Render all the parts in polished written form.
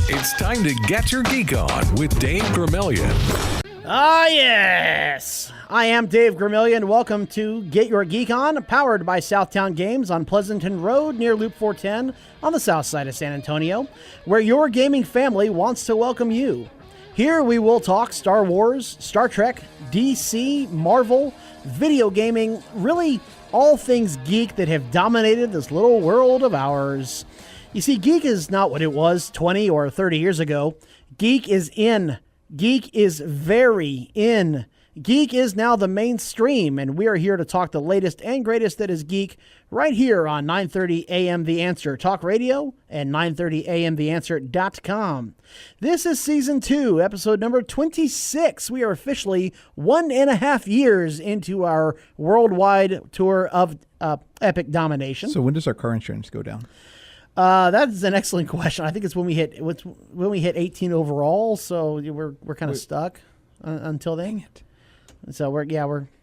It's time to get your geek on with Dave Gramillion. Ah, yes. I am Dave Gramillion. Welcome to Get Your Geek On, powered by Southtown Games on Pleasanton Road near Loop 410 on the south side of San Antonio, where your gaming family wants to welcome you. Here we will talk Star Wars, Star Trek, DC, Marvel, video gaming, really all things geek that have dominated this little world of ours. You see, geek is not what it was 20 or 30 years ago. Geek is in. Geek is very in. Geek is now the mainstream, and we are here to talk the latest and greatest that is geek right here on 930 AM The Answer Talk Radio and 930amtheanswer.com. This is Season 2, episode number 26. We are officially 1.5 years into our worldwide tour of epic domination. So when does our car insurance go down? That is an excellent question. I think it's when we hit 18 overall, so we're kind of stuck until then. Dang it. So we're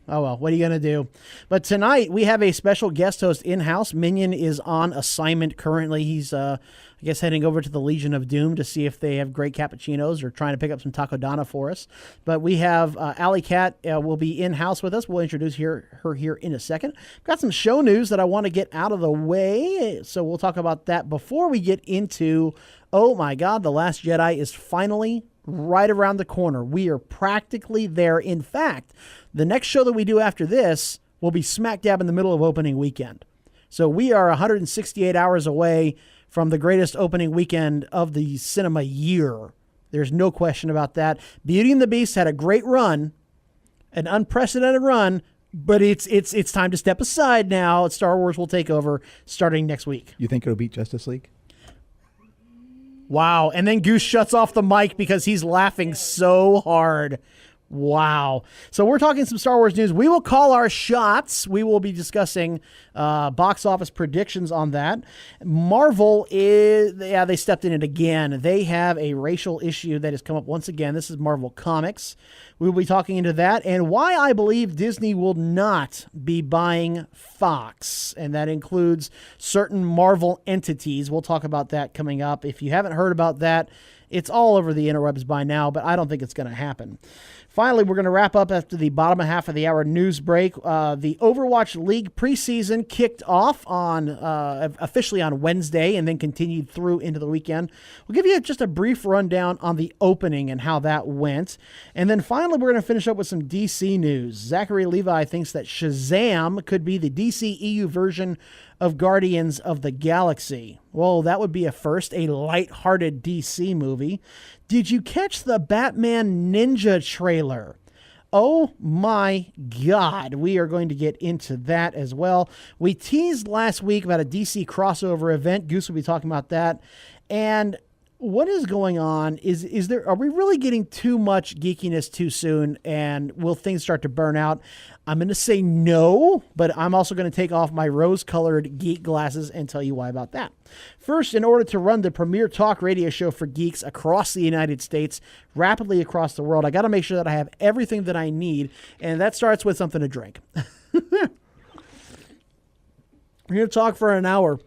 oh well, what are you gonna do? But tonight we have a special guest host in-house. Minion is on assignment currently. He's I guess heading over to the Legion of Doom to see if they have great cappuccinos or trying to pick up some takodana for us. But we have AllyCat will be in-house with us. We'll introduce her here in a second. Got some show news that I want to get out of the way, so we'll talk about that before we get into, oh my God, The Last Jedi is finally right around the corner. We are practically there. In fact, the next show that we do after this will be smack dab in the middle of opening weekend. So we are 168 hours away from the greatest opening weekend of the cinema year. There's no question about that. Beauty and the Beast had a great run, an unprecedented run, but it's time to step aside now. Star Wars will take over starting next week. You think it'll beat Justice League? Wow. And then Goose shuts off the mic because he's laughing so hard. Wow. So we're talking some Star Wars news. We will call our shots. We will be discussing box office predictions on that. Marvel they stepped in it again. They have a racial issue that has come up once again. This is Marvel Comics. We will be talking into that and why I believe Disney will not be buying Fox. And that includes certain Marvel entities. We'll talk about that coming up. If you haven't heard about that, it's all over the interwebs by now, but I don't think it's going to happen. Finally, we're going to wrap up after the bottom half of the hour news break. The Overwatch League preseason kicked off on officially on Wednesday and then continued through into the weekend. We'll give you just a brief rundown on the opening and how that went. And then finally, we're going to finish up with some DC news. Zachary Levi thinks that Shazam could be the DC EU version of Guardians of the Galaxy. Well, that would be a first, a lighthearted DC movie. Did you catch the Batman Ninja trailer? Oh my God. We are going to get into that as well. We teased last week about a DC crossover event. Goose will be talking about that. And what is going on? Are we really getting too much geekiness too soon? And will things start to burn out? I'm going to say no, but I'm also going to take off my rose-colored geek glasses and tell you why about that. First, in order to run the premier talk radio show for geeks across the United States, rapidly across the world, I got to make sure that I have everything that I need, and that starts with something to drink. We're going to talk for an hour.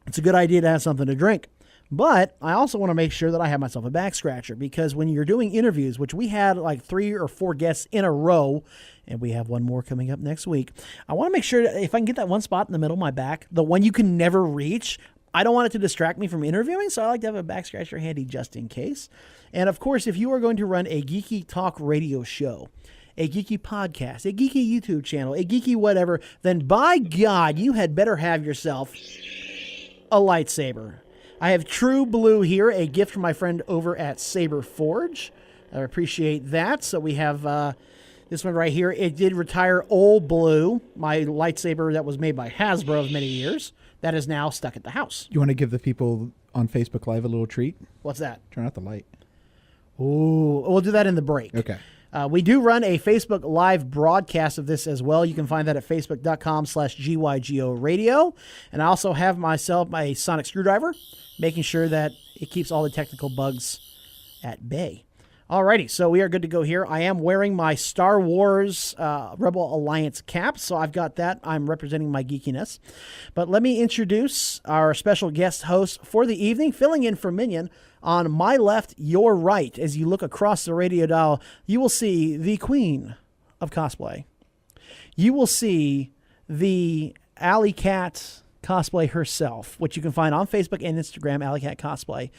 It's a good idea to have something to drink. But I also want to make sure that I have myself a back scratcher because when you're doing interviews, which we had like 3 or 4 guests in a row, and we have one more coming up next week, I want to make sure that if I can get that one spot in the middle of my back, the one you can never reach, I don't want it to distract me from interviewing, so I like to have a back scratcher handy just in case. And of course, if you are going to run a geeky talk radio show, a geeky podcast, a geeky YouTube channel, a geeky whatever, then by God, you had better have yourself a lightsaber. I have True Blue here, a gift from my friend over at Saber Forge. I appreciate that. So we have this one right here. It did retire Old Blue, my lightsaber that was made by Hasbro of many years. That is now stuck at the house. You want to give the people on Facebook Live a little treat? What's that? Turn out the light. Ooh, we'll do that in the break. Okay. We do run a Facebook Live broadcast of this as well. You can find that at facebook.com/GYGO radio. And I also have myself my sonic screwdriver, making sure that it keeps all the technical bugs at bay. Alrighty, so we are good to go here. I am wearing my Star Wars Rebel Alliance cap, so I've got that. I'm representing my geekiness. But let me introduce our special guest host for the evening, filling in for Minion. On my left, your right, as you look across the radio dial, you will see the queen of cosplay. You will see the AllyCat Cosplay herself, which you can find on Facebook and Instagram, AllyCat Cosplay.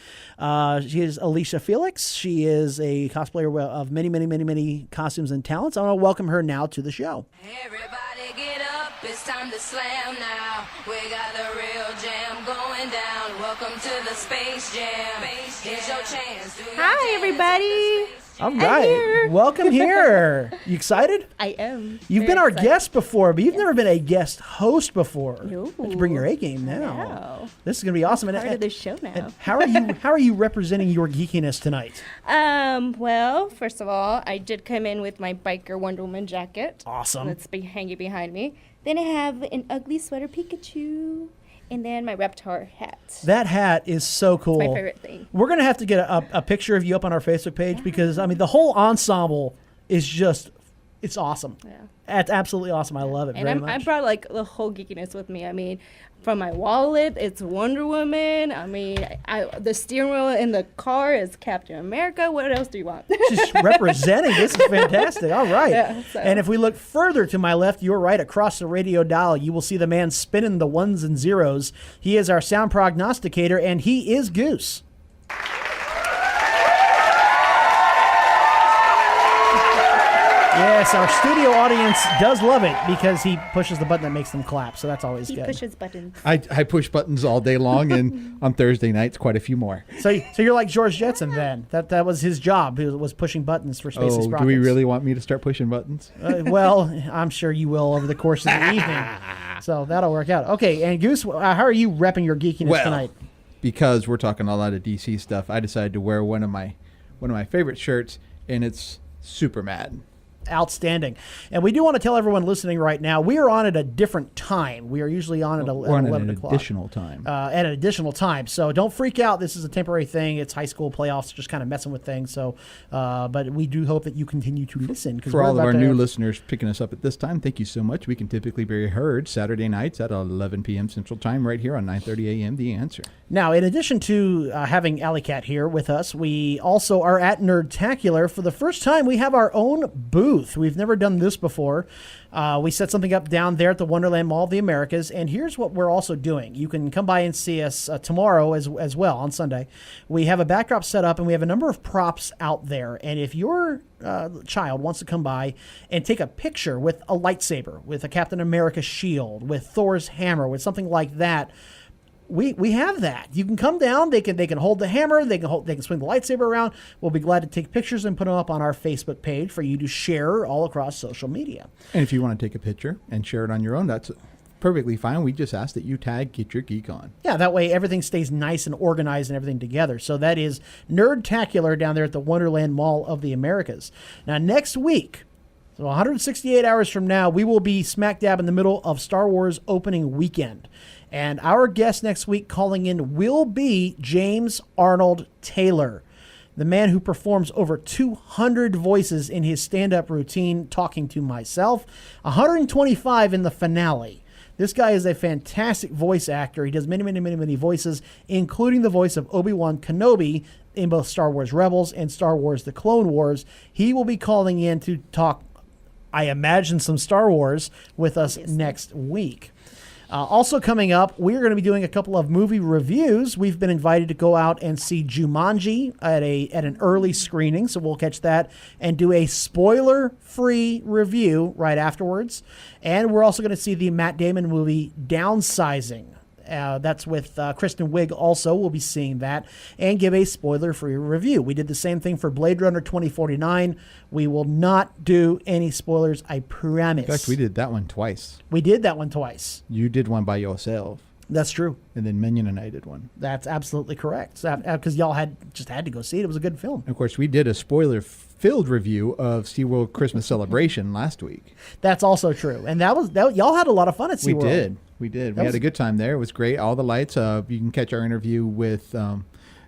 She is Alicia Felix. She is a cosplayer of many costumes and talents. I want to welcome her now to the show. Everybody get up, it's time to slam now. We got the real jam going down. Welcome to the Space Jam. Here's your chance. Hi, everybody. All right. here. Welcome here. You excited? I am. You've been our guest before, but you've never been a guest host before. No. You have to bring your A game now. Wow. This is going to be awesome. Part of the show now. And how are you representing your geekiness tonight? Well, first of all, I did come in with my biker Wonder Woman jacket. Awesome. That's hanging behind me. Then I have an ugly sweater Pikachu. And then my Reptar hat. That hat is so cool. It's my favorite thing. We're going to have to get a picture of you up on our Facebook page because, I mean, the whole ensemble is just, it's awesome. Yeah. It's absolutely awesome. I love it And very much. I brought like the whole geekiness with me. I mean, from my wallet, it's Wonder Woman. I mean, the steering wheel in the car is Captain America. What else do you want? Just representing. This is fantastic. All right. Yeah, so. And if we look further to my left, your right, across the radio dial, you will see the man spinning the ones and zeros. He is our sound prognosticator, and he is Goose. Yes, our studio audience does love it because he pushes the button that makes them clap, so that's always He good. pushes buttons. I push buttons all day long, and on Thursday nights, quite a few more. So you're like George Jetson then. That was his job. He was pushing buttons for Spacey Oh, Sprockets. do we really want me to start pushing buttons? Well, I'm sure you will over the course of the evening. So that'll work out. Okay, and Goose, how are you repping your geekiness tonight? Because we're talking a lot of DC stuff, I decided to wear one of my favorite shirts, and it's Superman. Outstanding. And we do want to tell everyone listening right now, we are on at a different time. We are usually on at We're on 11 an o'clock. additional time. At an additional time. So don't freak out. This is a temporary thing. It's high school playoffs, just kind of messing with things. So, but we do hope that you continue to listen. For all of our new listeners picking us up at this time, thank you so much. We can typically be heard Saturday nights at 11 p.m. Central Time right here on 9:30 a.m. The Answer. Now, in addition to having AllyCat here with us, we also are at Nerdtacular. For the first time, we have our own booth. We've never done this before. We set something up down there at the Wonderland Mall of the Americas, and here's what we're also doing. You can come by and see us tomorrow as well, on Sunday. We have a backdrop set up, and we have a number of props out there, and if your child wants to come by and take a picture with a lightsaber, with a Captain America shield, with Thor's hammer, with something like that, we have that. You can come down. They can hold the hammer. They can swing the lightsaber around. We'll be glad to take pictures and put them up on our Facebook page for you to share all across social media. And if you want to take a picture and share it on your own, that's perfectly fine. We just ask that you tag Get Your Geek On. Yeah, that way everything stays nice and organized and everything together. So that is Nerdtacular down there at the Wonderland Mall of the Americas. Now, next week, so 168 hours from now, we will be smack dab in the middle of Star Wars opening weekend. And our guest next week calling in will be James Arnold Taylor, the man who performs over 200 voices in his stand-up routine, talking to myself, 125 in the finale. This guy is a fantastic voice actor. He does many voices, including the voice of Obi-Wan Kenobi in both Star Wars Rebels and Star Wars The Clone Wars. He will be calling in to talk, I imagine, some Star Wars with us next week. Also coming up, we're going to be doing a couple of movie reviews. We've been invited to go out and see Jumanji at an early screening, so we'll catch that and do a spoiler-free review right afterwards. And we're also going to see the Matt Damon movie Downsizing. That's with Kristen Wiig also. We'll be seeing that and give a spoiler-free review. We did the same thing for Blade Runner 2049. We will not do any spoilers, I promise. In fact, we did that one twice. We did that one twice. You did one by yourself. That's true. And then Minion and I did one. That's absolutely correct. Because y'all had to go see it. It was a good film. And of course, we did a spoiler-filled review of SeaWorld Christmas Celebration last week. That's also true. And that y'all had a lot of fun at SeaWorld. We did. We had a good time there. It was great. All the lights. You can catch our interview with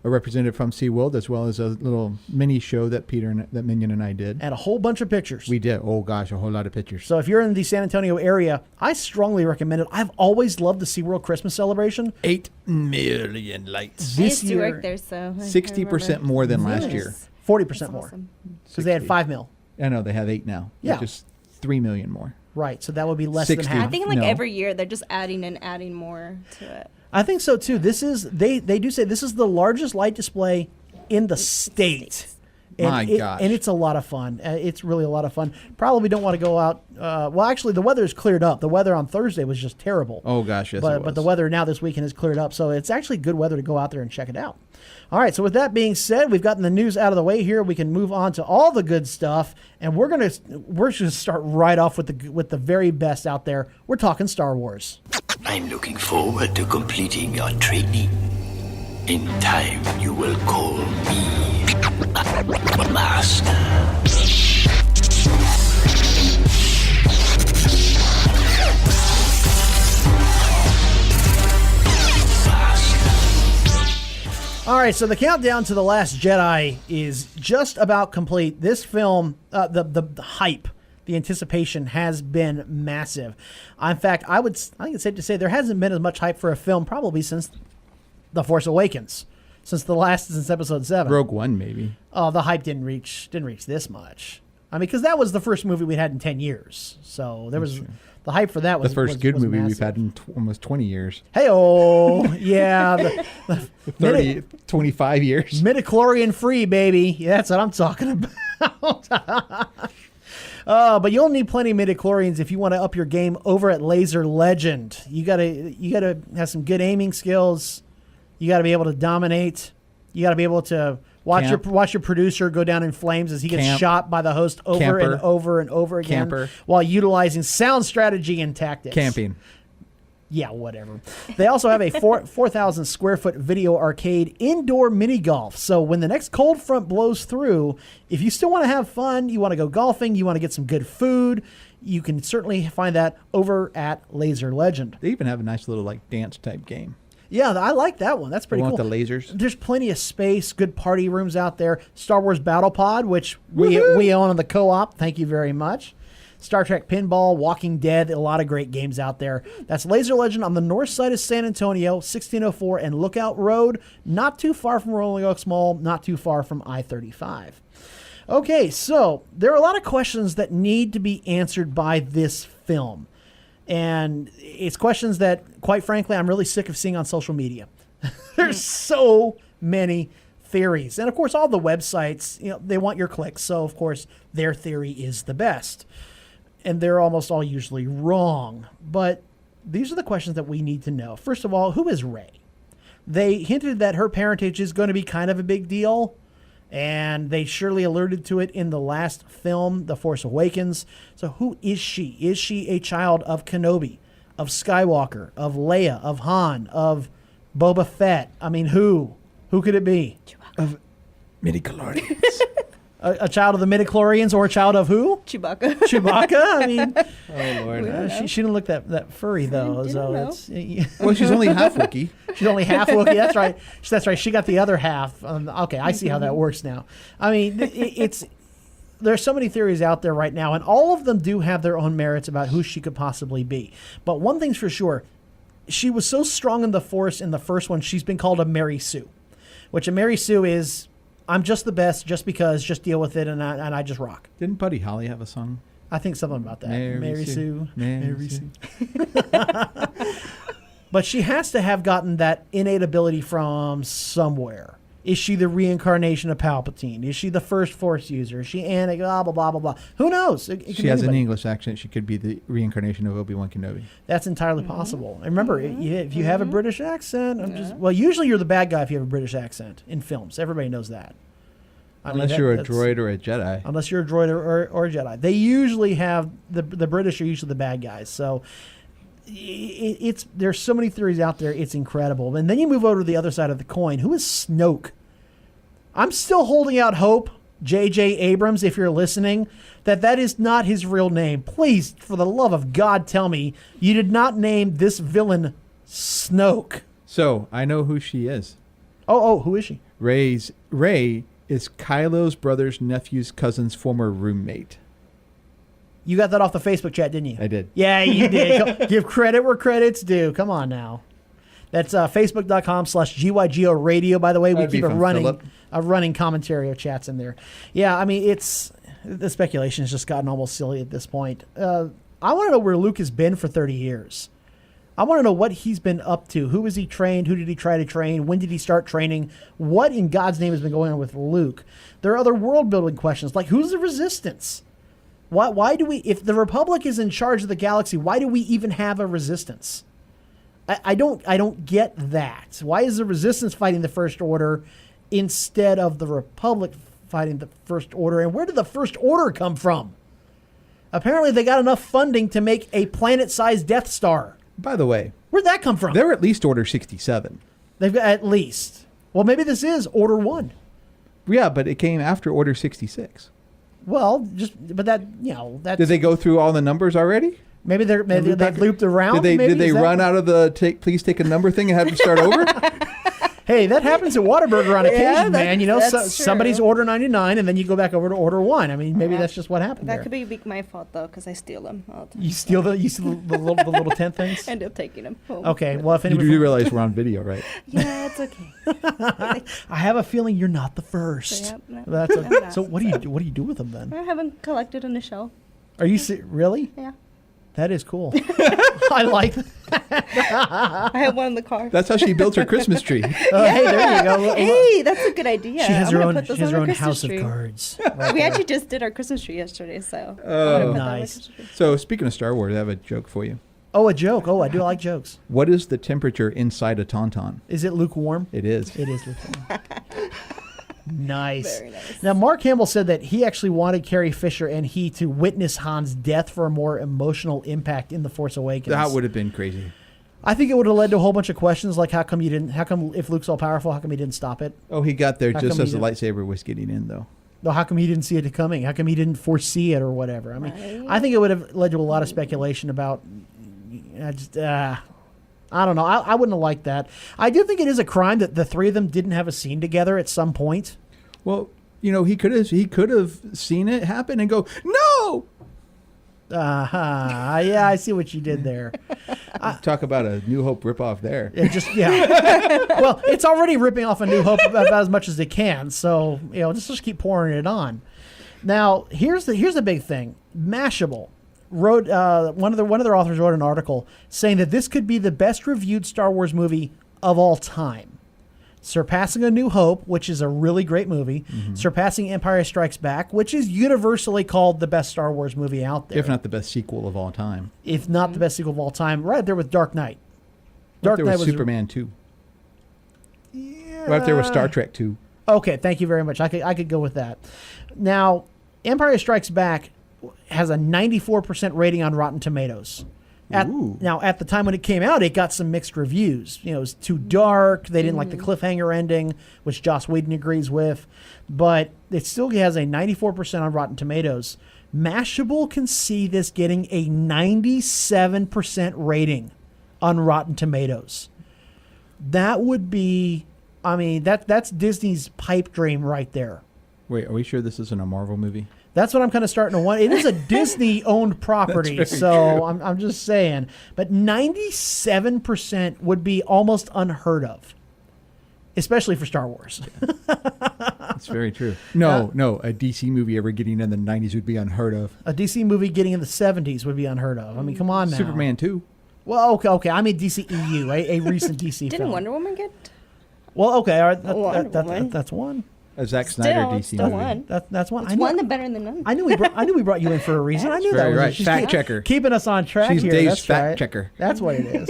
a representative from SeaWorld, as well as a little mini show that that Minion and I did. And a whole bunch of pictures. We did. Oh, gosh, a whole lot of pictures. So if you're in the San Antonio area, I strongly recommend it. I've always loved the SeaWorld Christmas celebration. 8 million lights. I This used to year, work there, so 60% more than last year. 40% more. Awesome. Because they had 5 mil. I know, they have 8 now. Yeah. Just 3 million more. Right, so that would be less 60. than half. I think like No. every year they're just adding and adding more to it. I think so too. This is they do say this is the largest light display in the state. And My gosh. And it's a lot of fun. It's really a lot of fun. Probably don't want to go out. Well, actually, the weather is cleared up. The weather on Thursday was just terrible. Oh, gosh, yes, it but was. the weather now this weekend is cleared up, so it's actually good weather to go out there and check it out. All right, so with that being said, we've gotten the news out of the way here. We can move on to all the good stuff, and we're just gonna start right off with the very best out there. We're talking Star Wars. I'm looking forward to completing your training. In time, you will call me Master. All right, so the countdown to The Last Jedi is just about complete. This film, the hype, the anticipation has been massive. In fact, I think it's safe to say there hasn't been as much hype for a film probably since The Force Awakens, since Episode 7. Rogue One, maybe. Oh, the hype didn't reach this much. I mean, because that was the first movie we'd had in 10 years. So there was the hype for that was The first good movie massive. we've had in almost 20 years. Hey-oh, yeah. 25 years. Midichlorian free, baby. Yeah, that's what I'm talking about. But you'll need plenty of midichlorians if you want to up your game over at Laser Legend. You gotta have some good aiming skills. You gotta be able to dominate. You gotta be able to watch your producer go down in flames as he gets shot by the host over and over and over again while utilizing sound strategy and tactics. Camping. Yeah, whatever. They also have a 4,000 square foot video arcade indoor mini golf. So when the next cold front blows through, if you still want to have fun, you want to go golfing, you want to get some good food, you can certainly find that over at Laser Legend. They even have a nice little dance type game. Yeah, I like that one. That's pretty cool. The lasers. There's plenty of space, good party rooms out there. Star Wars Battle Pod, which we own on the co-op. Thank you very much. Star Trek Pinball, Walking Dead, a lot of great games out there. That's Laser Legend on the north side of San Antonio, 1604 and Lookout Road, not too far from Rolling Oaks Mall, not too far from I-35. Okay, so there are a lot of questions that need to be answered by this film. And it's questions that, quite frankly, I'm really sick of seeing on social media. There's so many theories. And, of course, all the websites, they want your clicks. So, of course, their theory is the best. And they're almost all usually wrong. But these are the questions that we need to know. First of all, who is Rey? They hinted that her parentage is going to be kind of a big deal. And they surely alluded to it in the last film, The Force Awakens. So who is she? Is she a child of Kenobi, of Skywalker, of Leia, of Han, of Boba Fett? I mean, who? Who could it be? Of midichlorians. A child of the midichlorians or a child of who? Chewbacca. Chewbacca? I mean, Oh, Lord. she didn't look that furry, though. So know. it's Well, she's only half Wookiee. She's only half Wookiee. That's right. That's right. She got the other half. Okay, I see how that works now. I mean, there's so many theories out there right now, and all of them do have their own merits about who she could possibly be. But one thing's for sure, she was so strong in the Force in the first one, she's been called a Mary Sue, which a Mary Sue is, I'm just the best, just because, just deal with it, and I just rock. Didn't Buddy Holly have a song? I think something about that. Mary Sue. Mary Sue. But she has to have gotten that innate ability from somewhere. Is she the reincarnation of Palpatine? Is she the first Force user? Is she Anakin? Blah, blah, blah, blah, blah. Who knows? It could She be has an anybody. English accent. She could be the reincarnation of Obi-Wan Kenobi. That's entirely possible. And remember, if you have a British accent, well, usually you're the bad guy if you have a British accent in films. Everybody knows that. Unless you're a droid or a Jedi. Unless you're a droid or a Jedi. They usually have, the British are usually the bad guys. So there's so many theories out there. It's incredible. And then you move over to the other side of the coin. Who is Snoke? I'm still holding out hope, J.J. Abrams, if you're listening, that is not his real name. Please, for the love of God, tell me you did not name this villain Snoke. So, I know who she is. Oh, who is she? Ray is Kylo's brother's nephew's cousin's former roommate. You got that off the Facebook chat, didn't you? I did. Yeah, you did. Give credit where credit's due. Come on now. That's facebook.com/GYGO radio. By the way, we That'd be keep from a running commentary of chats in there. Yeah, I mean, the speculation has just gotten almost silly at this point. I want to know where Luke has been for 30 years. I want to know what he's been up to. Who has he trained? Who did he try to train? When did he start training? What in God's name has been going on with Luke? There are other world-building questions, like who's the Resistance? Why do we, if the Republic is in charge of the galaxy, why do we even have a Resistance? I don't get that. Why is the Resistance fighting the First Order instead of the Republic fighting the First Order? And where did the First Order come from? Apparently they got enough funding to make a planet-sized Death Star. By the way, Where'd that come from? they're at least Order 67. They've got at least. Well, maybe this is Order 1. Yeah, but it came after Order 66. Well, that that's, Did they go through all the numbers already? maybe they've looped around. Did they run out of the please take a number thing and have to start over? Hey, that happens at Whataburger on occasion, man. that's true. Somebody's Order 99, and then you go back over to Order 1. I mean, maybe that's just what happened That there. could be my fault though, because I steal them all the time. You steal the little tent things. End up taking them home. Okay, well if You anyone, do realize we're on video, right? Yeah, it's okay. I have a feeling you're not the first. Yep, no. That's I'm not. so. What do you do with them then? I haven't collected on the shelf. Are you really? Yeah. That is cool. I like that. I have one in the car. That's how she built her Christmas tree. Hey, there you go. Hey, that's a good idea. She has I'm her gonna own. put those She has on her my own Christmas house tree. of cards. We actually just did our Christmas tree yesterday, so I'm Oh, gonna put that on my nice. Christmas tree. So speaking of Star Wars, I have a joke for you. Oh, a joke. Oh, I do like jokes. What is the temperature inside a tauntaun? Is it lukewarm? It is. It is lukewarm. Nice. Very nice. Now, Mark Hamill said that he actually wanted Carrie Fisher and he to witness Han's death for a more emotional impact in The Force Awakens. That would have been crazy. I think it would have led to a whole bunch of questions like how come if Luke's all powerful, how come he didn't stop it? Oh, he got there How just come as the he lightsaber was getting in, though. No, how come he didn't see it coming? How come he didn't foresee it or whatever? I mean, Right. I think it would have led to a lot of speculation about. I don't know. I wouldn't have liked that. I do think it is a crime that the three of them didn't have a scene together at some point. Well, he could have seen it happen and go, no. Yeah, I see what you did there. Talk about a New Hope ripoff there. Well, it's already ripping off A New Hope about as much as they can. So just keep pouring it on. Now, here's the big thing. Mashable wrote one of their authors wrote an article saying that this could be the best reviewed Star Wars movie of all time, surpassing A New Hope, which is a really great movie, surpassing Empire Strikes Back, which is universally called the best Star Wars movie out there, If not the best sequel of all time. if not the best sequel of all time, right there with Dark Knight. Right there Knight was Superman 2. Yeah. Right there was Star Trek 2. Okay, thank you very much. I could go with that. Now, Empire Strikes Back has a 94% rating on Rotten Tomatoes. Now, at the time when it came out, it got some mixed reviews. It was too dark. They didn't like the cliffhanger ending, which Joss Whedon agrees with. But it still has a 94% on Rotten Tomatoes. Mashable can see this getting a 97% rating on Rotten Tomatoes. That would be, that's Disney's pipe dream right there. Wait, are we sure this isn't a Marvel movie? That's what I'm kind of starting to wonder. It is a Disney-owned property, That's very so I'm just saying. But 97% would be almost unheard of, especially for Star Wars. That's very true. No, a DC movie ever getting in the 90s would be unheard of. A DC movie getting in the 70s would be unheard of. I mean, come on now. Superman 2. Well, okay. I mean DCEU, a recent DC film. Didn't Wonder Woman get? Well, okay. All right, Wonder Woman. that's one. A Zack Snyder Still, DC it's still movie. one. That's one. It's one the better than none. I knew we brought you in for a reason. I knew Very that was right. She's Fact checker. keeping us on track She's here. Dave's That's fact right. checker. That's what it is.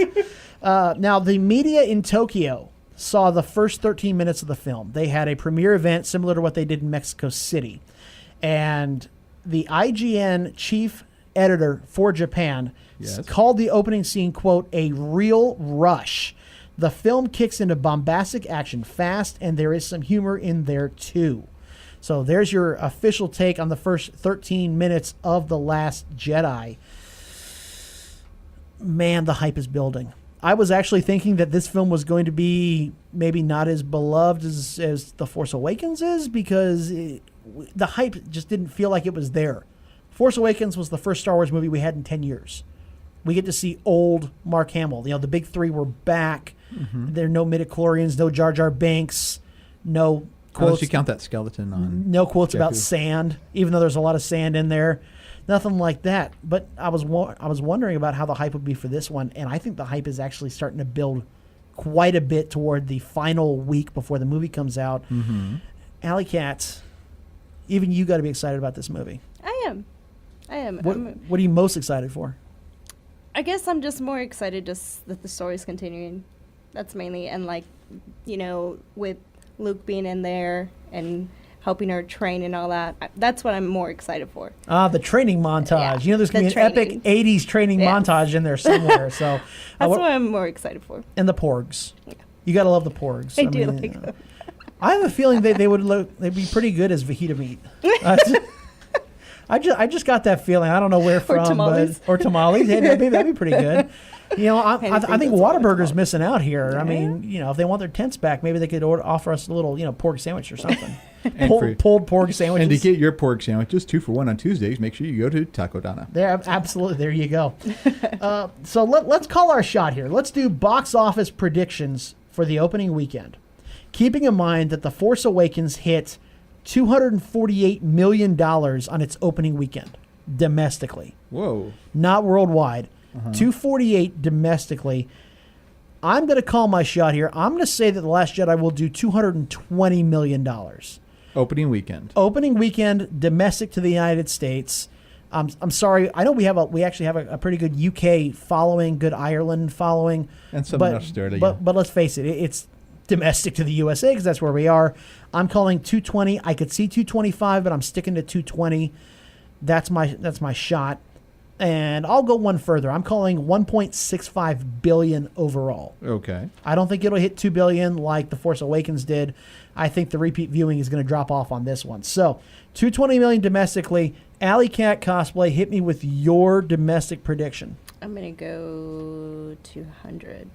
Now, the media in Tokyo saw the first 13 minutes of the film. They had a premiere event similar to what they did in Mexico City, and the IGN chief editor for Japan called the opening scene, quote, a real rush. The film kicks into bombastic action fast, and there is some humor in there too. So there's your official take on the first 13 minutes of The Last Jedi. Man, the hype is building. I was actually thinking that this film was going to be maybe not as beloved as The Force Awakens is, because the hype just didn't feel like it was there. Force Awakens was the first Star Wars movie we had in 10 years. We get to see old Mark Hamill. The big three were back. Mm-hmm. There are no midichlorians, no Jar Jar Binks, no quotes. Unless you count that skeleton on. No quotes Jakku. about sand, even though there's a lot of sand in there. Nothing like that. But I was wondering about how the hype would be for this one, and I think the hype is actually starting to build quite a bit toward the final week before the movie comes out. Mm-hmm. AllyCat, even you got to be excited about this movie. I am. What are you most excited for? I guess I'm just more excited just that the story's continuing. That's mainly, and with Luke being in there and helping her train and all that. That's what I'm more excited for. The training montage. Yeah, There's going to be an epic 80s training montage in there somewhere. So that's what I'm more excited for. And the porgs. Yeah. You got to love the porgs. I do like them. I have a feeling they'd be pretty good as fajita meat. I just got that feeling. I don't know where from. Or tamales. Hey, that'd be pretty good. I think Whataburger's missing out here. Yeah. I mean, if they want their tents back, maybe they could offer us a little, pork sandwich or something. Pulled pork sandwiches. And to get your pork sandwiches 2 for $1 on Tuesdays, make sure you go to Taco Donna. There, absolutely. There you go. So let's call our shot here. Let's do box office predictions for the opening weekend, keeping in mind that The Force Awakens hit $248 million on its opening weekend domestically. Whoa. Not worldwide. 248 domestically. I'm going to call my shot here. I'm going to say that The Last Jedi will do $220 million. Opening weekend. Opening weekend, domestic to the United States. I'm sorry. I know we actually have a pretty good UK following, good Ireland following. And some in Australia. But let's face it, it's domestic to the USA because that's where we are. I'm calling 220. I could see 225, but I'm sticking to 220. That's my shot. And I'll go one further. I'm calling 1.65 billion overall. Okay. I don't think it'll hit 2 billion like The Force Awakens did. I think the repeat viewing is going to drop off on this one. So, 220 million domestically. AllyCat Cosplay, hit me with your domestic prediction. I'm going to go 200.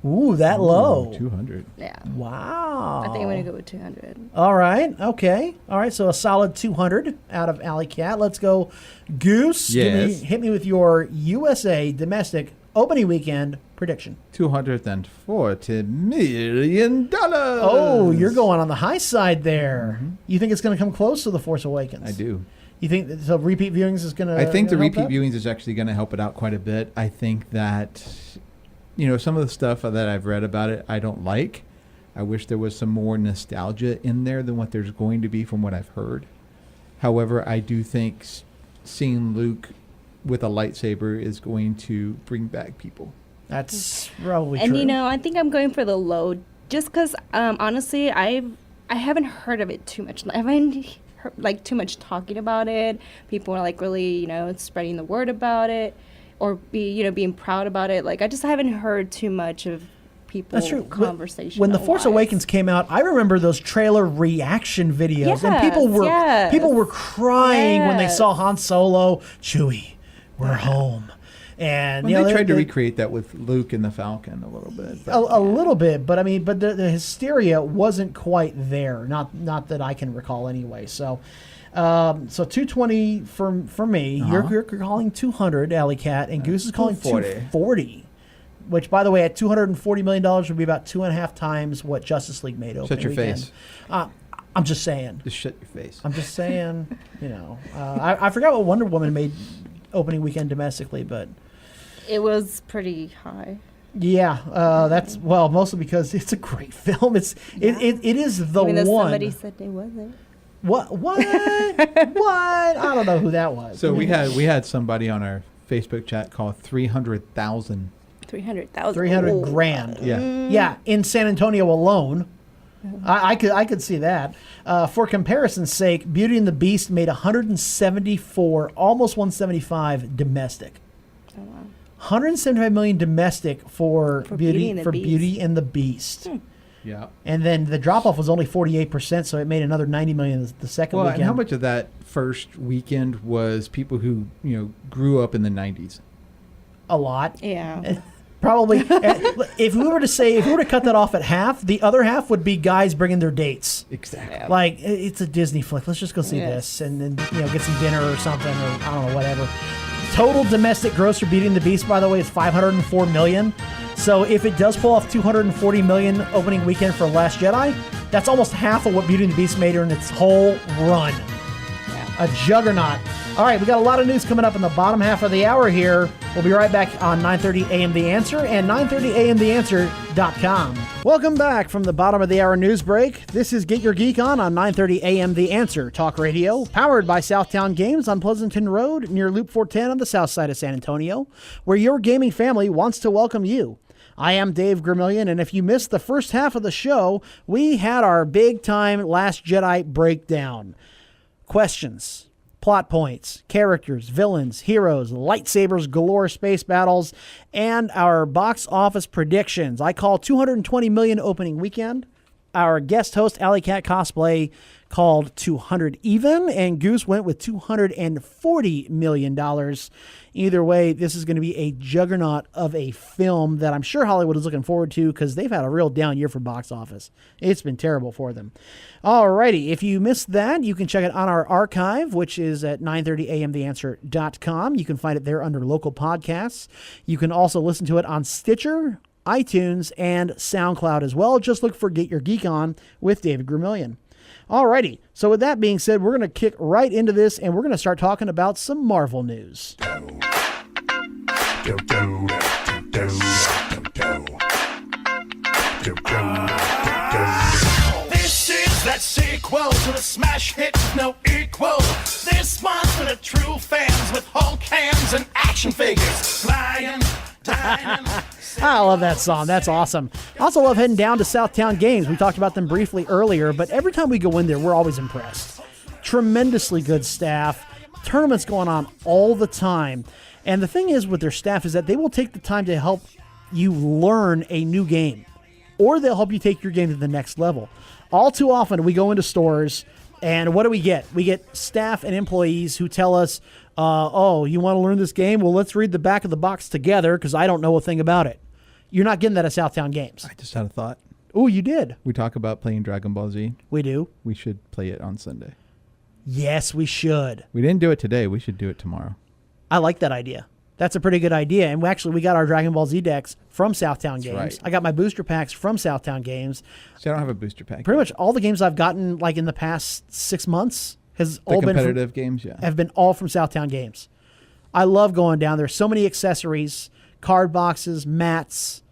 Ooh, that low. 200. Yeah. Wow. I think I'm going to go with 200. All right. Okay. All right. So a solid 200 out of AllyCat. Let's go, Goose. Yes. Hit me with your USA domestic opening weekend prediction. $240 million. Oh, you're going on the high side there. Mm-hmm. You think it's going to come close to The Force Awakens? I do. You think so? Repeat viewings is going to. I think the repeat viewings is actually going to help it out quite a bit. I think that, some of the stuff that I've read about it, I don't like. I wish there was some more nostalgia in there than what there's going to be from what I've heard. However, I do think seeing Luke with a lightsaber is going to bring back people. That's probably true. And I think I'm going for the low, just because honestly, I haven't heard of it too much. I haven't heard, too much talking about it. People are really, spreading the word about it, or being proud about it. I just haven't heard too much of people. That's true. Conversation. When The Force Awakens came out, I remember those trailer reaction videos, and people were crying when they saw Han Solo, Chewie, we're home. And they tried to recreate that with Luke and the Falcon a little bit. A little bit, but the hysteria wasn't quite there. Not that I can recall anyway. So 220 for me. Uh-huh. You're calling 200, AllyCat, and Goose is calling 240. Which, by the way, at $240 million would be about 2.5 times what Justice League made opening weekend. Shut your face. I'm just saying. Just shut your face. I'm just saying. I forgot what Wonder Woman made opening weekend domestically, but it was pretty high. Yeah, that's mostly because it's a great film. It is the one. Somebody said they wasn't. What? What? I don't know who that was. So we had somebody on our Facebook chat call 300,000. 300,000. 300 grand. Yeah. Yeah, in San Antonio alone. I could see that. For comparison's sake, Beauty and the Beast made 174, almost 175 domestic. Oh wow. 175 million domestic for Beauty and the Beast. Yeah. And then the drop off was only 48%, so it made another 90 million the second weekend. And how much of that first weekend was people who, grew up in the 90s? A lot. Yeah. Probably. If we were to cut that off at half, the other half would be guys bringing their dates. Exactly. Like, it's a Disney flick. Let's just go see this and then, get some dinner or something, or I don't know, whatever. Total domestic gross for Beauty and the Beast, by the way, is $504 million. So if it does pull off $240 million opening weekend for Last Jedi, that's almost half of what Beauty and the Beast made in its whole run. A juggernaut. All right, we got a lot of news coming up in the bottom half of the hour here. We'll be right back on 9:30 a.m. The Answer and 930amtheanswer.com. Welcome back from the bottom of the hour news break. This is Get Your Geek On 9:30 a.m. The Answer Talk Radio, powered by Southtown Games on Pleasanton Road near Loop 410 on the south side of San Antonio, where your gaming family wants to welcome you. I am Dave Gramillion, and if you missed the first half of the show, we had our big-time Last Jedi breakdown. Questions, plot points, characters, villains, heroes, lightsabers galore, space battles, and our box office predictions. I call $220 million opening weekend. Our guest host, AllyCat Cosplay, called 200 even, and Goose went with $240 million. Either way, this is going to be a juggernaut of a film that I'm sure Hollywood is looking forward to because they've had a real down year for box office. It's been terrible for them. Alrighty, if you missed that, you can check it on our archive, which is at 930amtheanswer.com. You can find it there under local podcasts. You can also listen to it on Stitcher, iTunes, and SoundCloud as well. Just look for Get Your Geek On with David Gramillion. Alrighty, so with that being said, we're going to kick right into this, and we're going to start talking about some Marvel news. This is that sequel to the smash hit with no equal. This one's for the true fans with Hulk hands and action figures flying, dying. I love that song. That's awesome. I also love heading down to Southtown Games. We talked about them briefly earlier, but every time we go in there, we're always impressed. Tremendously good staff. Tournaments going on all the time. And the thing is with their staff is that they will take the time to help you learn a new game, or they'll help you take your game to the next level. All too often, we go into stores, and what do we get? We get staff and employees who tell us, oh, you want to learn this game? Well, let's read the back of the box together because I don't know a thing about it. You're not getting that at Southtown Games. I just had a thought. Oh, you did? We talk about playing Dragon Ball Z. We do. We should play it on Sunday. Yes, we should. We didn't do it today. We should do it tomorrow. I like that idea. That's a pretty good idea. And we got our Dragon Ball Z decks from Southtown Games. Right. I got my booster packs from Southtown Games. See, I don't have a booster pack. Pretty much all the games I've gotten like in the past 6 months has all been competitive games, yeah. Have been all from Southtown Games. I love going down there. So many accessories, card boxes, mats.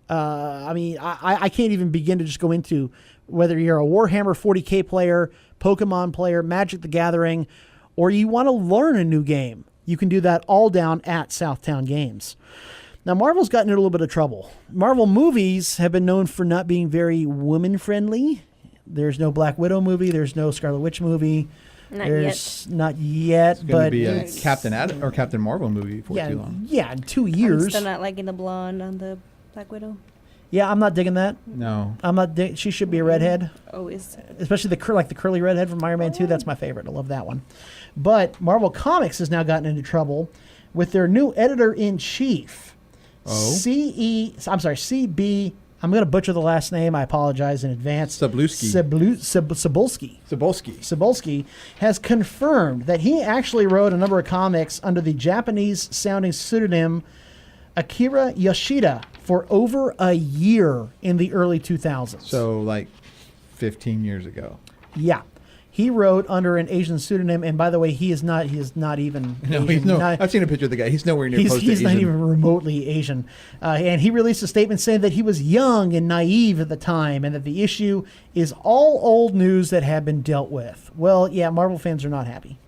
I can't even begin to just go into whether you're a Warhammer 40K player, Pokemon player, Magic the Gathering, or you want to learn a new game. You can do that all down at Southtown Games. Now, Marvel's gotten in a little bit of trouble. Marvel movies have been known for not being very woman-friendly. There's no Black Widow movie. There's no Scarlet Witch movie. Not yet. It's going to be a Captain Marvel movie for too long. Yeah, in 2 years. I'm still not liking the blonde on the Black Widow. Yeah, I'm not digging that. No. I'm not. She should be a redhead. Always. Especially the curly redhead from Iron Man 2. That's my favorite. I love that one. But Marvel Comics has now gotten into trouble with their new editor-in-chief. CB. I'm going to butcher the last name. I apologize in advance. Cebulski has confirmed that he actually wrote a number of comics under the Japanese-sounding pseudonym Akira Yoshida for over a year in the early 2000s. So, like 15 years ago. Yeah. He wrote under an Asian pseudonym, and by the way, he is not even Asian. I've seen a picture of the guy. He's nowhere near close to Asian. He's not even remotely Asian. And he released a statement saying that he was young and naive at the time, and that the issue is all old news that had been dealt with. Well, yeah, Marvel fans are not happy.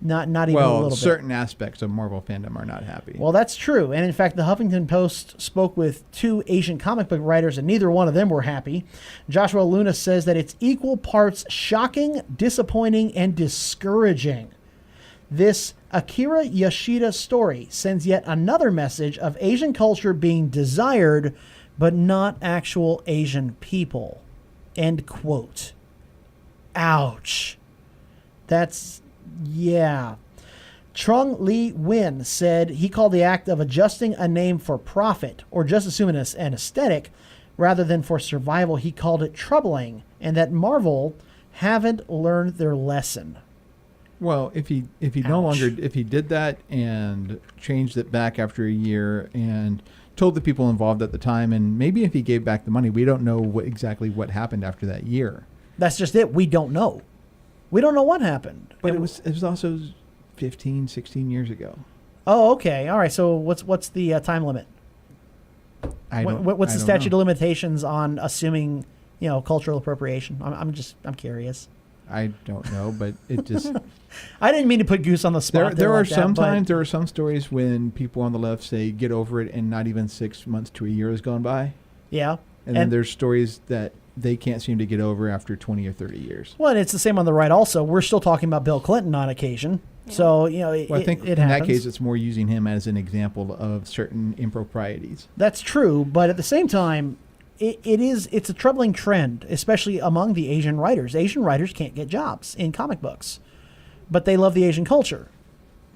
Not even a little bit. Certain aspects of Marvel fandom are not happy. Well, that's true. And in fact, the Huffington Post spoke with 2 Asian comic book writers, and neither one of them were happy. Joshua Luna says that it's equal parts shocking, disappointing, and discouraging. This Akira Yoshida story sends yet another message of Asian culture being desired, but not actual Asian people. End quote. Ouch. Yeah. Trung Lee Win said he called the act of adjusting a name for profit, or just assuming an aesthetic, rather than for survival, he called it troubling, and that Marvel haven't learned their lesson. Well, if he did that and changed it back after a year and told the people involved at the time, and maybe if he gave back the money, we don't know exactly what happened after that year. That's just it. We don't know. We don't know what happened. But it was also 15, 16 years ago. Oh, okay. All right. So what's the time limit? What's the statute of limitations on assuming, cultural appropriation? I'm curious. I don't know, but it just. I didn't mean to put Goose on the spot. There are some stories when people on the left say get over it, and not even 6 months to a year has gone by. Yeah, and then there's stories that they can't seem to get over after 20 or 30 years. Well, and it's the same on the right. Also, we're still talking about Bill Clinton on occasion. Yeah. So I think in that case, it's more using him as an example of certain improprieties. That's true, but at the same time, it's a troubling trend, especially among the Asian writers. Asian writers can't get jobs in comic books, but they love the Asian culture,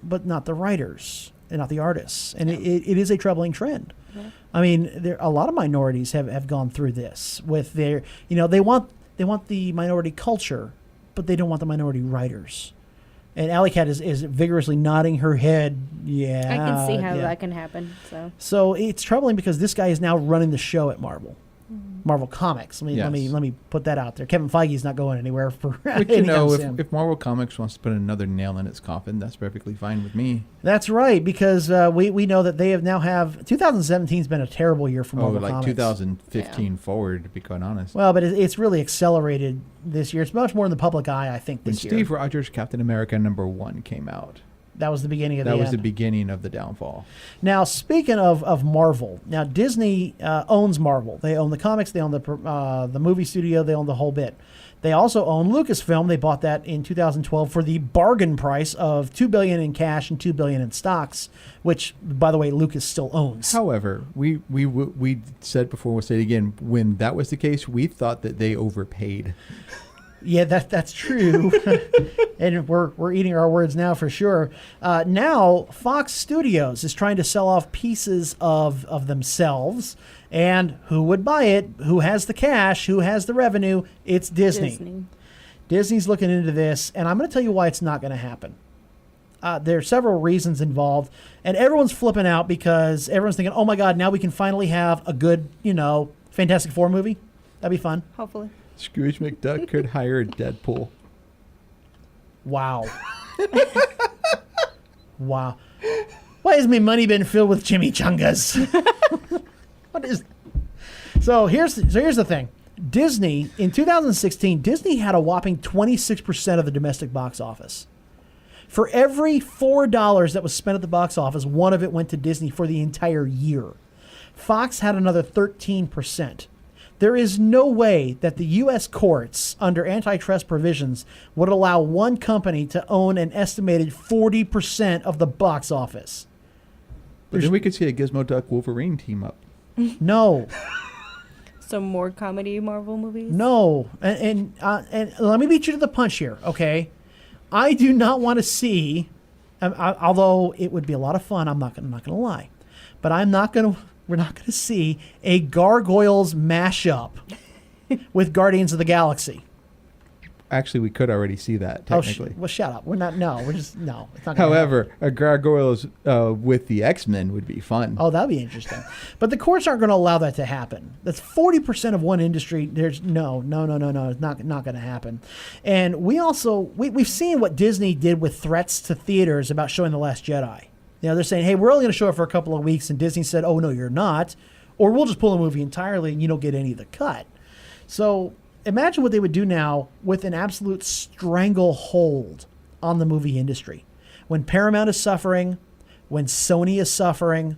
but not the writers and not the artists. And it is a troubling trend. Yeah. I mean, a lot of minorities have gone through this with their, they want the minority culture, but they don't want the minority writers. And AllyCat is vigorously nodding her head. Yeah, I can see how that can happen. So it's troubling because this guy is now running the show at Marvel. Marvel Comics. Let me put that out there. Kevin Feige's not going anywhere for. But if Marvel Comics wants to put another nail in its coffin, that's perfectly fine with me. That's right, because we know that they have 2017's been a terrible year for Marvel Comics. 2015 forward, to be quite honest. Well, but it's really accelerated this year. It's much more in the public eye, I think, this year. When Steve Rogers' Captain America #1 came out. That was the beginning of the end. That was the beginning of the downfall. Now, speaking of Marvel, now Disney owns Marvel. They own the comics. They own the movie studio. They own the whole bit. They also own Lucasfilm. They bought that in 2012 for the bargain price of $2 billion in cash and $2 billion in stocks, which, by the way, Lucas still owns. However, we said before, we'll say it again, when that was the case, we thought that they overpaid. Yeah, that's true. And we're eating our words now for sure. Now, Fox Studios is trying to sell off pieces of themselves. And who would buy it? Who has the cash? Who has the revenue? It's Disney. Disney's looking into this, and I'm going to tell you why it's not going to happen. There are several reasons involved, and everyone's flipping out because everyone's thinking, oh my God, now we can finally have a good, Fantastic Four movie. That'd be fun. Hopefully. Scrooge McDuck could hire a Deadpool. Wow. Wow. Why has my money been filled with chimichangas? What is... So here's the thing. Disney, in 2016, Disney had a whopping 26% of the domestic box office. For every $4 that was spent at the box office, one of it went to Disney for the entire year. Fox had another 13%. There is no way that the U.S. courts, under antitrust provisions, would allow one company to own an estimated 40% of the box office. But then we could see a Gizmo Duck Wolverine team up. No. Some more comedy Marvel movies? No. And let me beat you to the punch here, okay? I do not want to see, although it would be a lot of fun, I'm not going to lie, but we're not going to see a Gargoyles mashup with Guardians of the Galaxy. Actually, we could already see that, technically. Well, shut up. We're not, no. We're just, no. It's not However, a Gargoyles with the X-Men would be fun. Oh, that would be interesting. But the courts aren't going to allow that to happen. That's 40% of one industry. There's no. It's not going to happen. And we've seen what Disney did with threats to theaters about showing The Last Jedi. They're saying, hey, we're only going to show it for a couple of weeks. And Disney said, oh, no, you're not. Or we'll just pull the movie entirely and you don't get any of the cut. So imagine what they would do now with an absolute stranglehold on the movie industry. When Paramount is suffering, when Sony is suffering,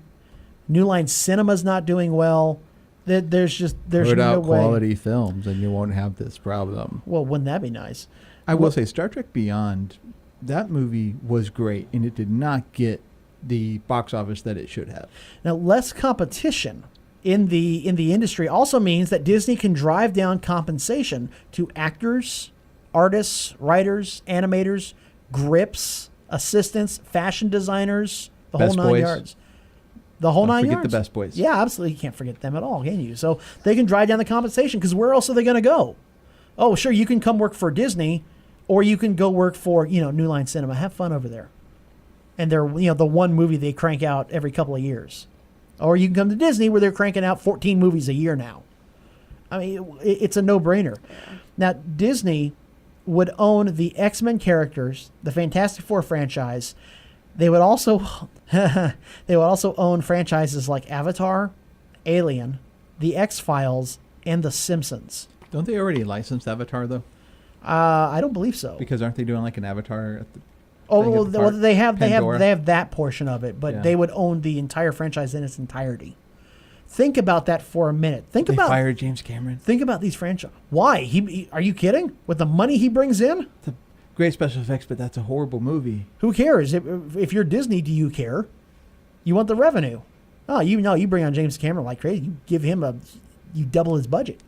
New Line Cinema's not doing well, there's Put no out way. quality films and you won't have this problem. Well, wouldn't that be nice? I will say Star Trek Beyond, that movie was great and it did not get the box office that it should have. Now, less competition in the industry also means that Disney can drive down compensation to actors, artists, writers, animators, grips, assistants, fashion designers, the Best whole 9 boys. yards. The whole Don't 9 forget yards. the best boys. Yeah, absolutely. You can't forget them at all, can you? So they can drive down the compensation because where else are they going to go? Oh, sure, you can come work for Disney, or you can go work for New Line Cinema. Have fun over there. And they're the one movie they crank out every couple of years. Or you can come to Disney where they're cranking out 14 movies a year now. I mean, it's a no-brainer. Now, Disney would own the X-Men characters, the Fantastic Four franchise. They would also own franchises like Avatar, Alien, The X-Files, and The Simpsons. Don't they already license Avatar though? I don't believe so. Because aren't they doing like an Avatar at the Oh, thing at well, the park? they have Pandora? that portion of it, but Yeah. they would own the entire franchise in its entirety. Think about that for a minute. They fired James Cameron. Think about these franchises. Why? He are you kidding? With the money he brings in, It's a great special effects, but that's a horrible movie. who cares? If you're Disney, do you care? You want the revenue. Oh, you bring on James Cameron like crazy. You give him you double his budget.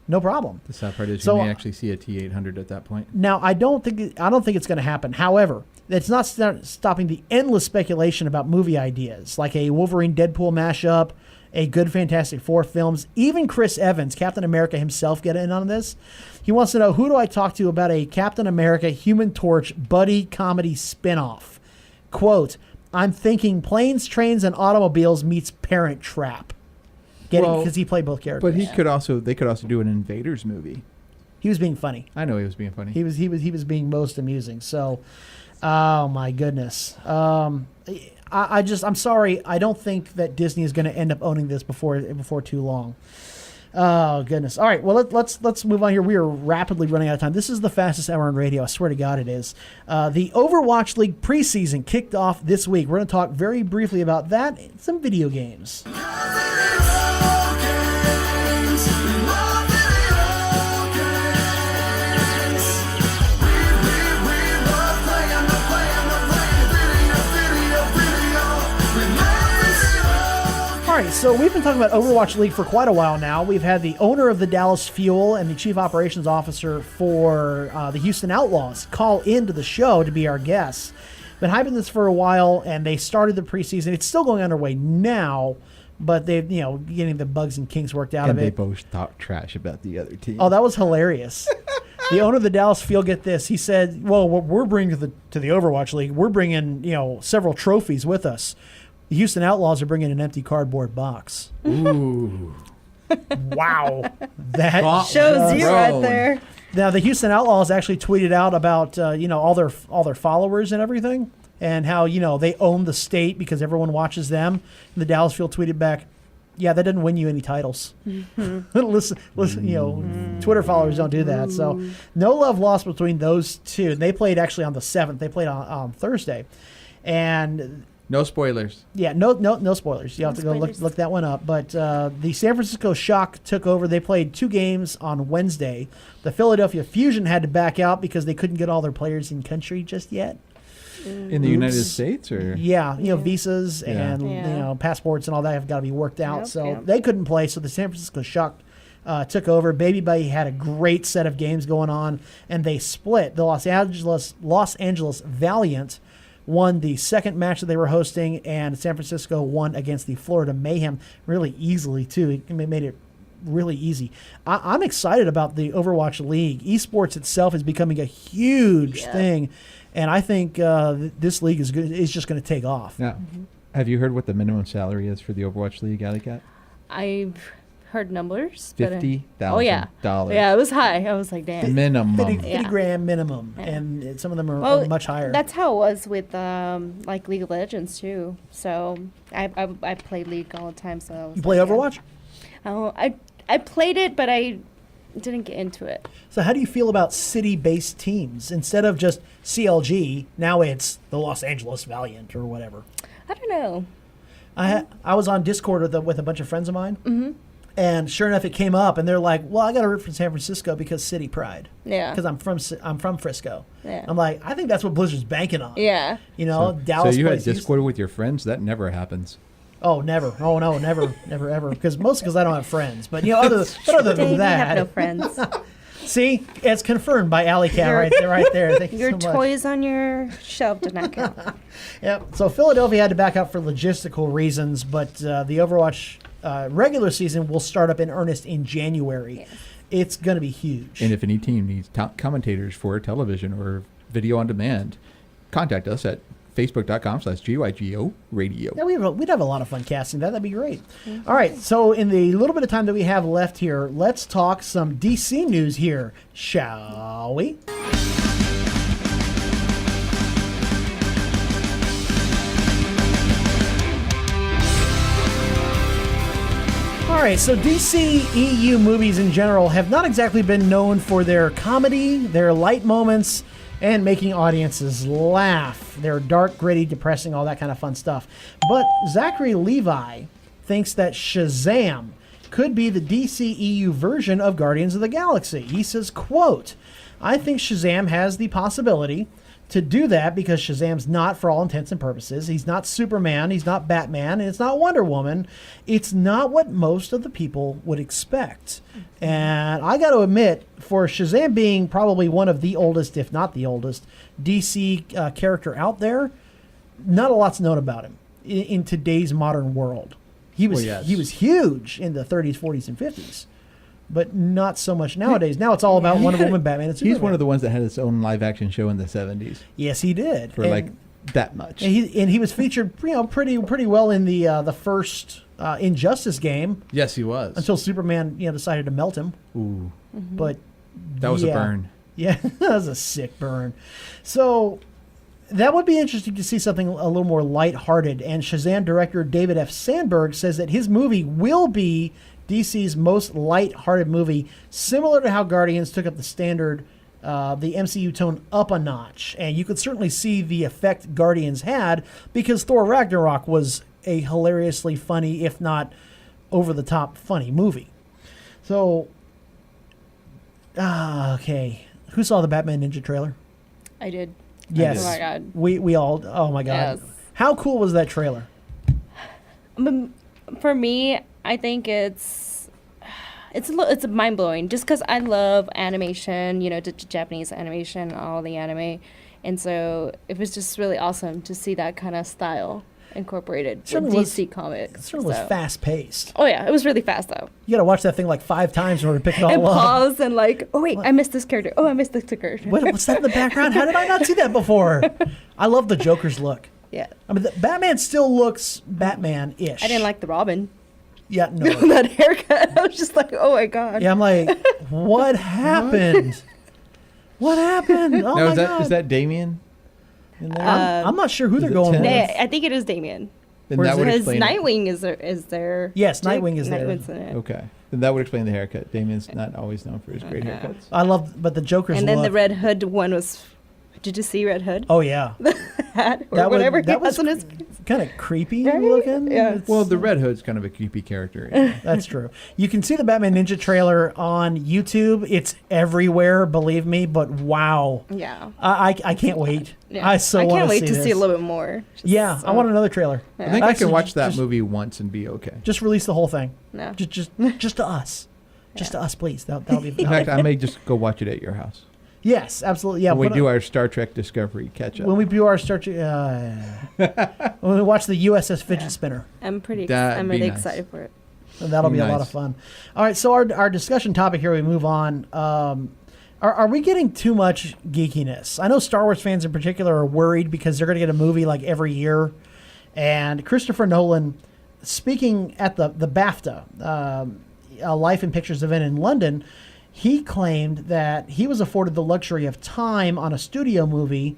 No problem. The sad part is So, you may actually see a T-800 at that point. Now, I don't think it's going to happen. However, it's not stopping the endless speculation about movie ideas, like a Wolverine Deadpool mashup, a good Fantastic Four films. Even Chris Evans, Captain America himself, get in on this. He wants to know, who do I talk to about a Captain America Human Torch buddy comedy spinoff? Quote, I'm thinking Planes, Trains, and Automobiles meets Parent Trap. Get it? Well, Because he played both characters. But they could also do an Invaders movie. He was being funny. I know he was being funny. He was being most amusing. So, oh my goodness. I'm sorry. I don't think that Disney is going to end up owning this before too long. Oh goodness. All right. Well, let's move on here. We are rapidly running out of time. This is the fastest hour on radio. I swear to God, it is. The Overwatch League preseason kicked off this week. We're going to talk very briefly about that and some video games. All right, so we've been talking about Overwatch League for quite a while now. We've had the owner of the Dallas Fuel and the chief operations officer for the Houston Outlaws call into the show to be our guests. Been hyping this for a while, and they started the preseason. It's still going underway now, but they've getting the bugs and kinks worked out and of they it. both talk trash about the other team. Oh, that was hilarious. The owner of the Dallas Fuel, get this. He said, well, what we're bringing to the Overwatch League, we're bringing several trophies with us. The Houston Outlaws are bringing an empty cardboard box. Ooh. Wow. That Shows you right Grown. there. Now, the Houston Outlaws actually tweeted out about all their followers and everything, and how they own the state because everyone watches them. And the Dallas Fuel tweeted back, "Yeah, that didn't win you any titles." listen, Twitter followers don't do that. So, no love lost between those two. And they played actually on the 7th. They played on Thursday, and. No spoilers. Yeah, no spoilers. You have to go look that one up. But the San Francisco Shock took over. They played 2 games on Wednesday. The Philadelphia Fusion had to back out because they couldn't get all their players in country just yet. In the United States, or Yeah, visas and Yeah. passports and all that have got to be worked out. Yep, so yep. they couldn't play. So the San Francisco Shock took over. Baby Buddy had a great set of games going on, and they split. The Los Angeles Valiant won the second match that they were hosting, and San Francisco won against the Florida Mayhem really easily, too. It made it really easy. I'm excited about the Overwatch League. Esports itself is becoming a huge thing, and I think this league is just going to take off. now, have you heard what the minimum salary is for the Overwatch League, AllyCat? I've heard numbers. but, $50,000. Oh yeah. Yeah, it was high. I was like, damn. Minimum. 50 Yeah. grand minimum, Yeah. and some of them are much higher. That's how it was with like League of Legends too. So I play League all the time. So I was You play like, yeah. Overwatch? Oh, I played it, but I didn't get into it. So how do you feel about city-based teams? Instead of just CLG, now it's the Los Angeles Valiant or whatever. I don't know. I was on Discord with a bunch of friends of mine, and sure enough, it came up, and they're like, "Well, I got to root for San Francisco because city pride, Yeah. because I'm from Frisco." Yeah. I'm like, I think that's what Blizzard's banking on. Yeah. Dallas. So you had plays Houston. Discord with your friends? That never happens. Oh, never. Oh no, never, never, ever. Because mostly because I don't have friends. But other than Dang, that, I have no friends. See, it's confirmed by AllyCat right there. Thank you Your so much. toys on your shelf did not count. Yep. So Philadelphia had to back out for logistical reasons, but the Overwatch regular season will start up in earnest in January. Yes. It's going to be huge. And if any team needs commentators for television or video on demand, contact us at facebook.com/GYGO radio. Yeah, we'd have a lot of fun casting that. That'd be great. All right, so in the little bit of time that we have left here, let's talk some DC news here, shall we? All right, so DC EU movies in general have not exactly been known for their comedy, their light moments, and making audiences laugh. They're dark, gritty, depressing, all that kind of fun stuff. But Zachary Levi thinks that Shazam could be the DC EU version of Guardians of the Galaxy. He says, quote, I think Shazam has the possibility to do that because Shazam's not, for all intents and purposes, he's not Superman, he's not Batman, and it's not Wonder Woman. It's not what most of the people would expect. And I got to admit, for Shazam being probably one of the oldest, if not the oldest, DC character out there, not a lot's known about him in today's modern world. He was huge in the 30s, 40s, and 50s. But not so much nowadays. Now it's all about Wonder Woman, Batman, and Superman. He's one of the ones that had his own live-action show in the 70s. Yes, he did. For like that much. And he was featured, pretty well in the first Injustice game. Yes, he was. Until Superman, decided to melt him. Ooh. But that was a burn. Yeah, that was a sick burn. So that would be interesting to see something a little more lighthearted. And Shazam director David F. Sandberg says that his movie will be DC's most light-hearted movie, similar to how Guardians took up the standard, the MCU tone up a notch. And you could certainly see the effect Guardians had because Thor Ragnarok was a hilariously funny, if not over-the-top funny movie. So, okay. Who saw the Batman Ninja trailer? I did. Yes. Oh my god. We all, oh my god. Yes. How cool was that trailer? For me, I think it's mind blowing just because I love animation, Japanese animation, all the anime, and so it was just really awesome to see that kind of style incorporated with DC Comics. It certainly was fast paced. Oh yeah, it was really fast though. You got to watch that thing like 5 times in order to pick it all and up. Pause and oh wait, I missed this character. Oh, I missed this character. What's that in the background? How did I not see that before? I love the Joker's look. Yeah. I mean, Batman still looks Batman-ish. I didn't like the Robin. Yeah, no. That haircut. I was just like, oh my god. Yeah, I'm like, what happened? What happened? Oh now, my God. Is that Damian? I'm not sure who they're going with. Yeah, I think it is Damien. Then that would Because explain Nightwing is there. Yes, Nightwing is there. Nightwing's in it. Okay. Then that would explain the haircut. Damian's not always known for his great haircuts. I love, but the Joker's And then look. the Red Hood one was. Did you see Red Hood? Oh yeah, Hat or whatever he was has on his. kind of creepy Right? looking. Yeah. It's- Well, the Red Hood's kind of a creepy character. That's true. You can see the Batman Ninja trailer on YouTube. It's everywhere, believe me. But wow, Yeah. I can't wait. Yeah. I so want can't wait see to this. see a little bit more. Just Yeah, I want another trailer. I think I Actually, can watch that just- movie once and be okay. Just release the whole thing. No. Just to us. Just to us, please. That'll be. In fact, I may just go watch it at your house. Yes, absolutely. Yeah, When we put do a- our Star Trek Discovery catch up. when we do our start. When we watch the USS Fidget Spinner. I'm That'd be really nice. excited for it. And that'll be a lot Nice. of fun. All right, so our discussion topic here, we move on. Are we getting too much geekiness? I know Star Wars fans in particular are worried because they're going to get a movie like every year. And Christopher Nolan, speaking at the BAFTA, a Life in Pictures event in London, he claimed that he was afforded the luxury of time on a studio movie.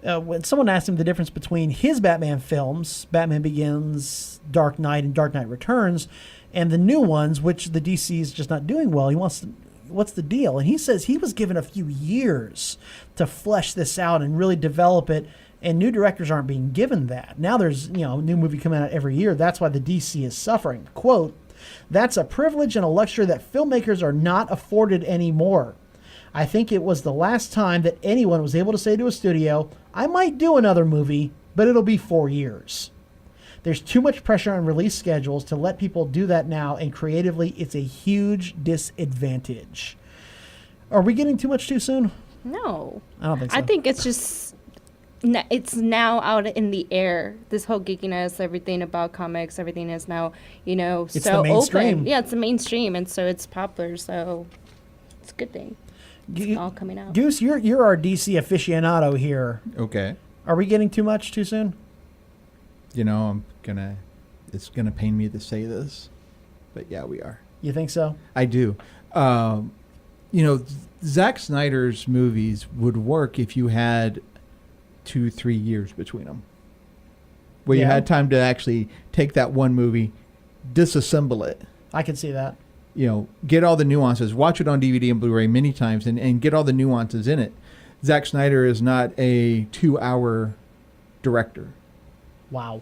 When someone asked him the difference between his Batman films, Batman Begins, Dark Knight, and Dark Knight Returns, and the new ones, which the DC is just not doing well, he wants to, what's the deal? And he says he was given a few years to flesh this out and really develop it, and new directors aren't being given that. Now there's a new movie coming out every year. That's why the DC is suffering. Quote, "That's a privilege and a luxury that filmmakers are not afforded anymore. I think it was the last time that anyone was able to say to a studio, I might do another movie, but it'll be 4 years. There's too much pressure on release schedules to let people do that now, and creatively, it's a huge disadvantage." Are we getting too much too soon? No. I don't think so. I think it's just, it's now out in the air. This whole geekiness, everything about comics, everything is now, It's so the mainstream. open. Yeah, it's the mainstream, and so it's popular, so it's a good thing. It's all coming out. Goose, you're our DC aficionado here. Okay. Are we getting too much too soon? It's gonna pain me to say this, but yeah, we are. You think so? I do. Zack Snyder's movies would work if you had 2-3 years between them, where you Yeah. had time to actually take that one movie, disassemble it, I can see that. get all the nuances, watch it on DVD and Blu-ray many times, and get all the nuances in it. Zack Snyder is not a 2-hour director. Wow.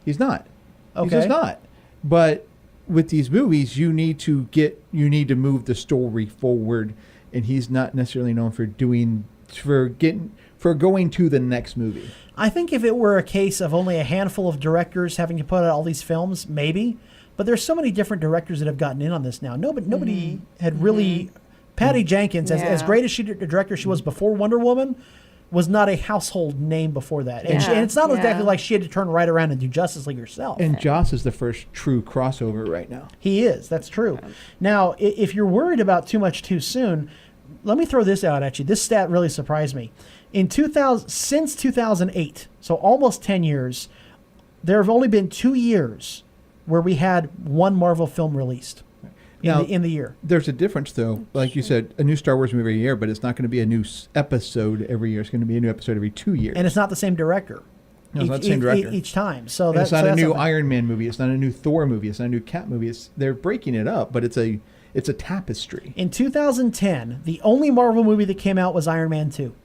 He's not. Okay. He's just not. But with these movies, you need to move the story forward, and he's not necessarily known for going to the next movie. I think if it were a case of only a handful of directors having to put out all these films, maybe. But there's so many different directors that have gotten in on this now. Nobody had really. Patty Jenkins, as great as the director she was before Wonder Woman, was not a household name before that. And, and it's not exactly like she had to turn right around and do Justice League herself. And Joss is the first true crossover right now. He is. That's true. Now, if you're worried about too much too soon, let me throw this out at you. This stat really surprised me. Since 2008, so almost 10 years, there have only been 2 years where we had one Marvel film released in the year. There's a difference, though. Like you said, a new Star Wars movie every year, but it's not going to be a new episode every year. It's going to be a new episode every 2 years. And it's not the same director. No, it's not the same director. Each time. So it's not a new Iron Man movie. It's not a new Thor movie. It's not a new Cat movie. They're breaking it up, but it's a tapestry. In 2010, the only Marvel movie that came out was Iron Man 2.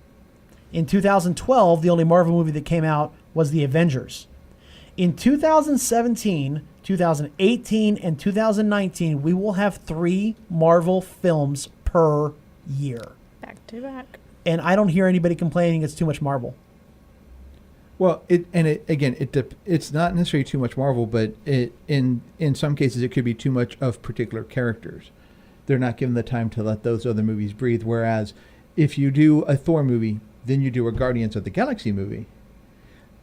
In 2012, the only Marvel movie that came out was The Avengers. In 2017, 2018, and 2019, we will have 3 Marvel films per year. Back to back. And I don't hear anybody complaining it's too much Marvel. Well, it's not necessarily too much Marvel, but in some cases it could be too much of particular characters. They're not given the time to let those other movies breathe. Whereas if you do a Thor movie, then you do a Guardians of the Galaxy movie,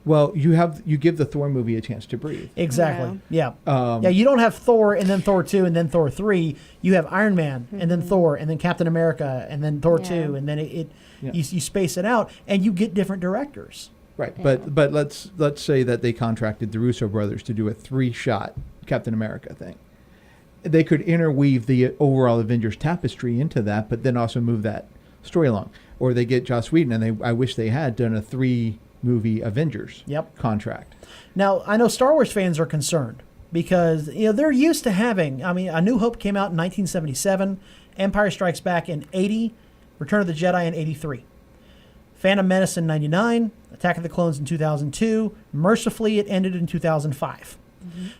well, you give the Thor movie a chance to breathe. Exactly. Yeah. You don't have Thor and then Thor 2 and then Thor 3. You have Iron Man and then Thor and then Captain America and then Thor 2 and then you space it out and you get different directors. Right. Yeah. But let's say that they contracted the Russo brothers to do a 3-shot Captain America thing. They could interweave the overall Avengers tapestry into that, but then also move that story along. Or they get Joss Whedon, and I wish they had done a 3-movie Avengers contract. Now, I know Star Wars fans are concerned because they're used to having, A New Hope came out in 1977, Empire Strikes Back in 80, Return of the Jedi in 83. Phantom Menace in 99, Attack of the Clones in 2002, mercifully it ended in 2005.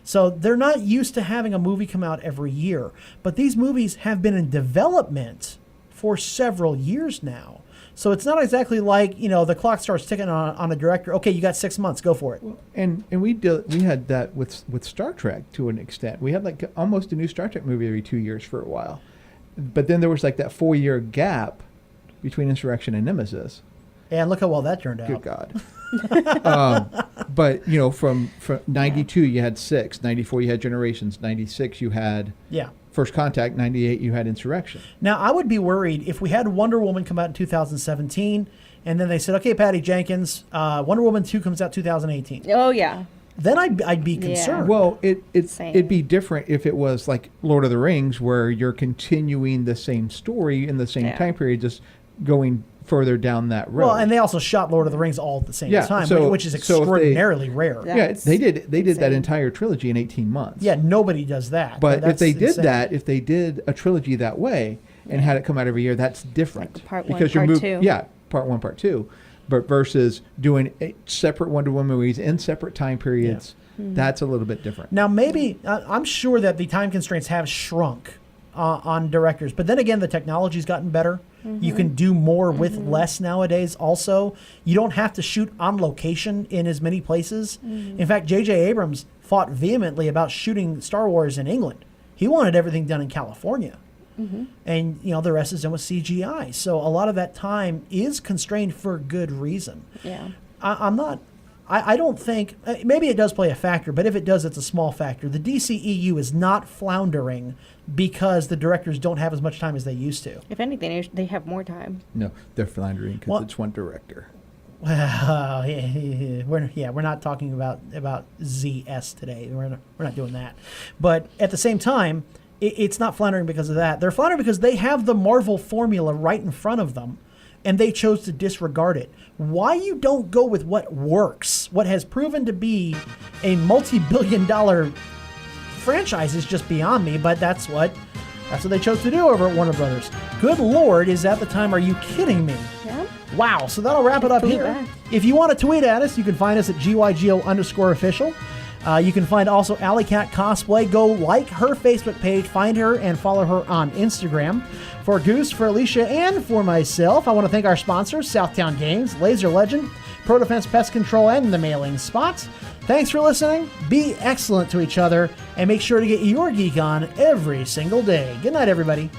So they're not used to having a movie come out every year. But these movies have been in development for several years now. So it's not exactly like, the clock starts ticking on a director. Okay, you got 6 months, go for it. Well, and we had that with Star Trek to an extent. We had almost a new Star Trek movie every 2 years for a while. But then there was that 4-year gap between Insurrection and Nemesis. And look how well that turned out. Good God. But, from 92 you had 6, 94 you had Generations, 96 you had First Contact, 98 you had Insurrection. Now, I would be worried if we had Wonder Woman come out in 2017 and then they said, okay, Patty Jenkins, Wonder Woman 2 comes out 2018. Oh, yeah. Then I'd be concerned. Well, it'd be different if it was like Lord of the Rings, where you're continuing the same story in the same time period, just going further down that road. Well, and they also shot Lord of the Rings all at the same time, which is extraordinarily rare. They did that entire trilogy in 18 months. Yeah, nobody does that. But if they did that, if they did a trilogy that way and had it come out every year, that's different. Like part 1, part 2. Yeah, part 1, part 2. But versus doing separate Wonder Woman movies in separate time periods, that's a little bit different. Now, maybe, I'm sure that the time constraints have shrunk on directors. But then again, the technology's gotten better. You can do more with less nowadays also. You don't have to shoot on location in as many places. In fact, J.J. Abrams fought vehemently about shooting Star Wars in England. He wanted everything done in California. And, the rest is done with CGI. So a lot of that time is constrained for good reason. Yeah. I don't think, maybe it does play a factor, but if it does, it's a small factor. The DCEU is not floundering because the directors don't have as much time as they used to. If anything, they have more time. No, they're floundering because it's one director. Well, we're not talking about ZS today. We're not doing that. But at the same time, it's not floundering because of that. They're floundering because they have the Marvel formula right in front of them, and they chose to disregard it. Why you don't go with what works, what has proven to be a multi-billion-dollar franchise is just beyond me, but that's what they chose to do over at Warner Brothers. Good Lord, is that the time? Are you kidding me? Yeah. Wow, so that'll wrap it up here. Back. If you want to tweet at us, you can find us at GYGO_official. You can find also AllyCat Cosplay. Go like her Facebook page, find her, and follow her on Instagram. For Goose, for Alicia, and for myself, I want to thank our sponsors, Southtown Games, Laser Legend, Pro Defense Pest Control, and the Mailing Spots. Thanks for listening. Be excellent to each other, and make sure to get your geek on every single day. Good night, everybody.